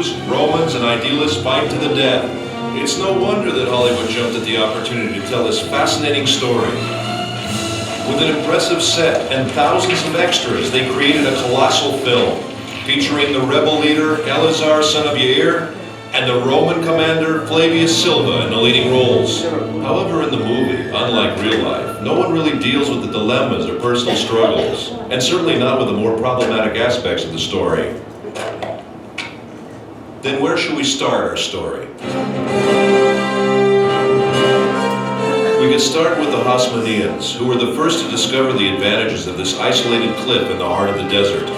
Jews, Romans, and idealists fight to the death. It's no wonder that Hollywood jumped at the opportunity to tell this fascinating story. With an impressive set and thousands of extras, they created a colossal film featuring the rebel leader Eleazar, son of Yair, and the Roman commander Flavius Silva in the leading roles. However, in the movie, unlike real life, no one really deals with the dilemmas or personal struggles, and certainly not with the more problematic aspects of the story. Then where should we start our story? We could start with the Hasmoneans, who were the first to discover the advantages of this isolated cliff in the heart of the desert.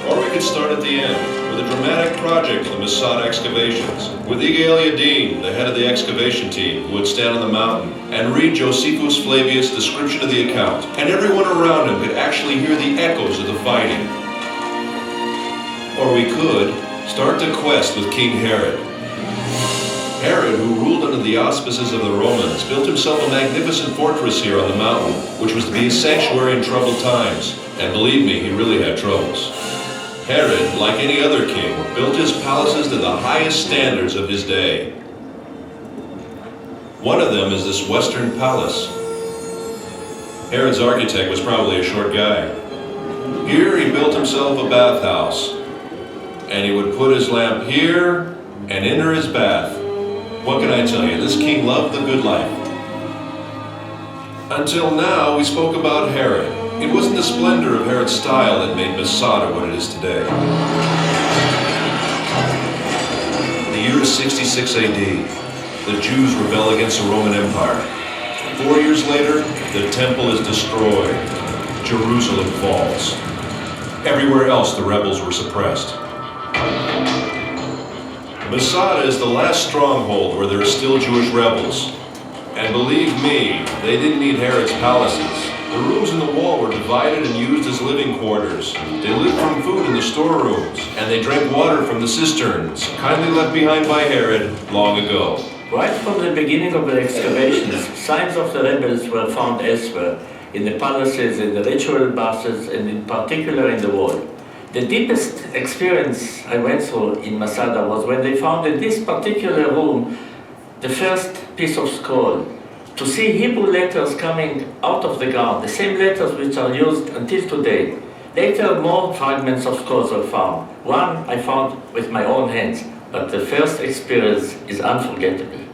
Or we could start at the end, with a dramatic project of the Masada excavations, with Igal Yadin, the head of the excavation team, who would stand on the mountain and read Josephus Flavius' description of the account, and everyone around him could actually hear the echoes of the fighting. Or we could start the quest with King Herod. Herod, who ruled under the auspices of the Romans, built himself a magnificent fortress here on the mountain, which was to be his sanctuary in troubled times. And believe me, he really had troubles. Herod, like any other king, built his palaces to the highest standards of his day. One of them is this Western palace. Herod's architect was probably a short guy. Here he built himself a bathhouse, and he would put his lamp here and enter his bath. What can I tell you? This king loved the good life. Until now, we spoke about Herod. It wasn't the splendor of Herod's style that made Masada what it is today. The year is 66 AD. The Jews rebel against the Roman Empire. 4 years later, the temple is destroyed. Jerusalem falls. Everywhere else, the rebels were suppressed. Masada is the last stronghold where there are still Jewish rebels. And believe me, they didn't need Herod's palaces. The rooms in the wall were divided and used as living quarters. They lived from food in the storerooms, and they drank water from the cisterns, kindly left behind by Herod long ago. Right from the beginning of the excavations, signs of the rebels were found elsewhere, in the palaces, in the ritual baths, and in particular in the wall. The deepest experience I went through in Masada was when they found in this particular room the first piece of scroll. To see Hebrew letters coming out of the ground, the same letters which are used until today. Later, more fragments of scrolls were found. One I found with my own hands, but the first experience is unforgettable.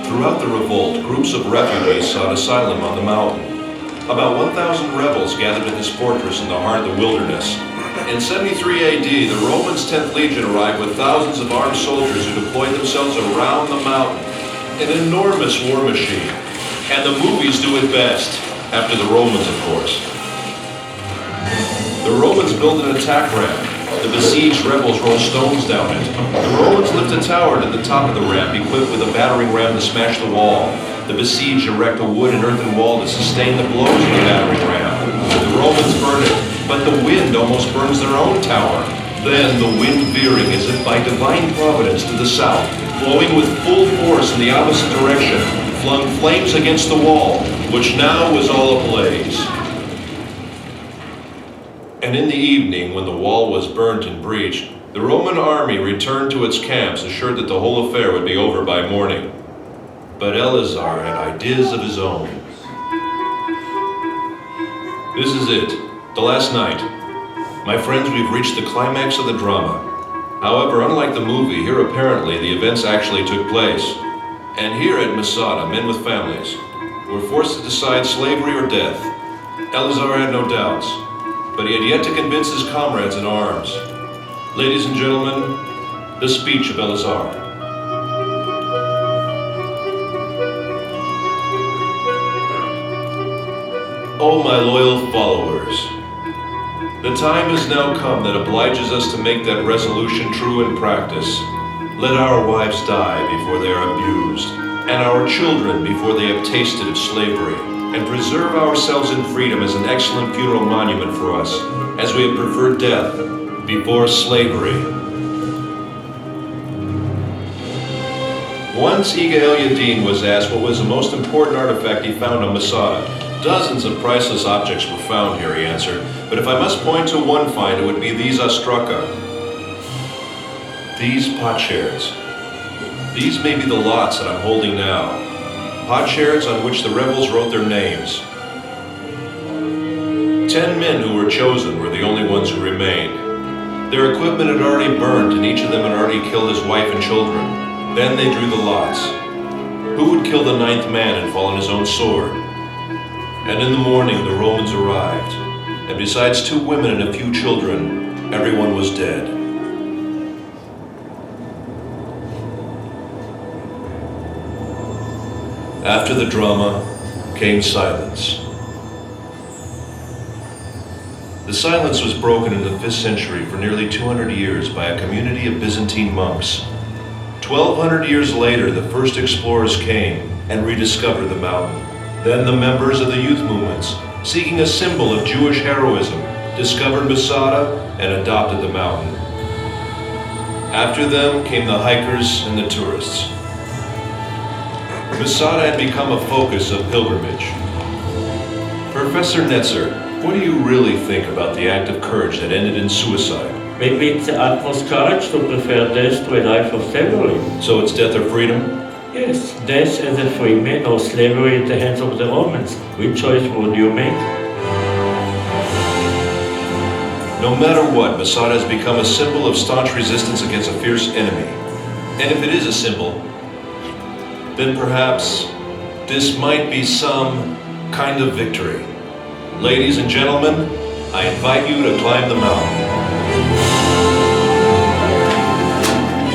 Throughout the revolt, groups of refugees sought asylum on the mountain. About 1,000 rebels gathered in this fortress in the heart of the wilderness. In 73 AD, the Romans' 10th Legion arrived with thousands of armed soldiers who deployed themselves around the mountain. An enormous war machine. And the movies do it best, after the Romans, of course. The Romans built an attack ramp. The besieged rebels rolled stones down it. The Romans lift a tower to the top of the ramp, equipped with a battering ram to smash the wall. The besieged erect a wood and earthen wall to sustain the blows of the battering ram. The Romans burn it, but the wind almost burns their own tower. Then the wind veering as if by divine providence to the south, blowing with full force in the opposite direction, flung flames against the wall, which now was all ablaze. And in the evening, when the wall was burnt and breached, the Roman army returned to its camps, assured that the whole affair would be over by morning. But Eleazar had ideas of his own. This is it, the last night. My friends, we've reached the climax of the drama. However, unlike the movie, here apparently the events actually took place. And here at Masada, men with families were forced to decide slavery or death. Eleazar had no doubts, but he had yet to convince his comrades in arms. Ladies and gentlemen, the speech of Eleazar. Oh, my loyal followers, the time has now come that obliges us to make that resolution true in practice. Let our wives die before they are abused, and our children before they have tasted of slavery, and preserve ourselves in freedom as an excellent funeral monument for us, as we have preferred death before slavery. Once Igal Yadin was asked what was the most important artifact he found on Masada. Dozens of priceless objects were found here, he answered, but if I must point to one find, it would be these ostraca. These potsherds. These may be the lots that I'm holding now. Potsherds on which the rebels wrote their names. 10 men who were chosen were the only ones who remained. Their equipment had already burned, and each of them had already killed his wife and children. Then they drew the lots. Who would kill the 9th man and fall on his own sword? And in the morning the Romans arrived, and besides 2 women and a few children, everyone was dead. After the drama came silence. The silence was broken in the 5th century for nearly 200 years by a community of Byzantine monks. 1,200 years later, the first explorers came and rediscovered the mountain. Then the members of the youth movements, seeking a symbol of Jewish heroism, discovered Masada and adopted the mountain. After them came the hikers and the tourists. Masada had become a focus of pilgrimage. Professor Netzer, what do you really think about the act of courage that ended in suicide? Maybe it's the utmost courage to prefer death to a life of slavery. So it's death or freedom? Yes, death as a free man or slavery at the hands of the Romans. Which choice would you make? No matter what, Masada has become a symbol of staunch resistance against a fierce enemy. And if it is a symbol, then perhaps this might be some kind of victory. Ladies and gentlemen, I invite you to climb the mountain.